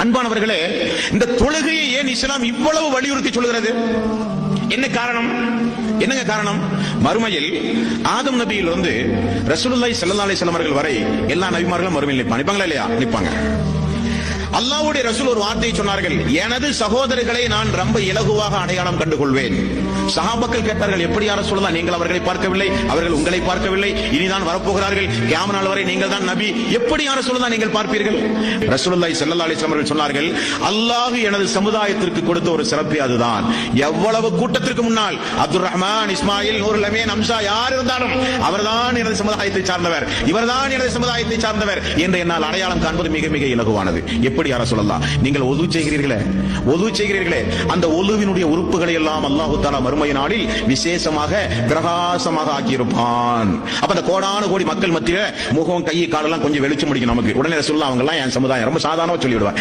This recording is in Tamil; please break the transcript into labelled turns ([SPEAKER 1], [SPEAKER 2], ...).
[SPEAKER 1] அன்பானவர்களே, இந்த தொழுகையை ஏன் இஸ்லாம் இவ்வளவு வலியுறுத்தி சொல்கிறது? என்ன காரணம்? என்னங்க காரணம்? மறுமையில் ஆதம் நபியிலிருந்து ரசூலுல்லாஹி ஸல்லல்லாஹு அலைஹி வஸல்லம் அவர்கள் வரை எல்லா நபிமார்களும் மறுமையில் நிற்பாங்களா இல்லையா? நிற்பாங்க. அல்லாஹ்வுடைய ரசூல் ஒரு வார்த்தையை சொன்னார்கள், எனது சகோதரர்களை நான் ரொம்ப இலகுவாக அடையாளம் கண்டுகொள்வேன். சஹாபாக்கள் கேட்டார்கள், எப்படி யார சொல்லலாம், நீங்கள் அவர்களை பார்க்கவில்லை, அவர்கள் உங்களை பார்க்கவில்லை, இனிதான் வரப்போகிறார்கள், கியாமத் நாள் வரை நீங்கள் தான் நபி, எப்படி யார சொல்லலாம் நீங்கள் பார்ப்பீர்கள்? ரசூலுல்லாஹி ஸல்லல்லாஹு அலைஹி வஸல்லம் அவர்கள் சொன்னார்கள், அல்லாஹ் எனது சமுதாயத்திற்கு கொடுத்த ஒரு சிறப்பு அதுதான். எவ்வளவு கூட்டத்திற்கு முன்னால் அப்துல் ரஹ்மான், இஸ்மாயில், நூருல் அமீன், ஹம்சா யார் இருந்தாலும் அவர்தான் எனது சமுதாயத்தை சார்ந்தவர், இவர்தான் எனது சமுதாயத்தை சார்ந்தவர் என்று என்னால் அடையாளம் காண்பது மிக மிக இலகுவானது. எப்படி யார சொல்லலாம்? நீங்கள் ஒது செய்கிறீர்களே, அந்த ஒலுவினுடைய உறுப்புகளை எல்லாம் அல்லாஹ் தஆலா மறுமை நாளில் விசேஷமாக பிரகாசமாக ஆக்கியிருப்பான். அப்ப அந்த கோடான கோடி மக்கள் மத்தியில முகம், கை, காலெல்லாம் கொஞ்சம் வெளிச்சம் முடிக்கும் நமக்கு. உடனே சொல்லலாம், அவங்க எல்லாம் என் சமுதாயம், ரொம்ப சாதாரணமா சொல்லிவிடுவார்.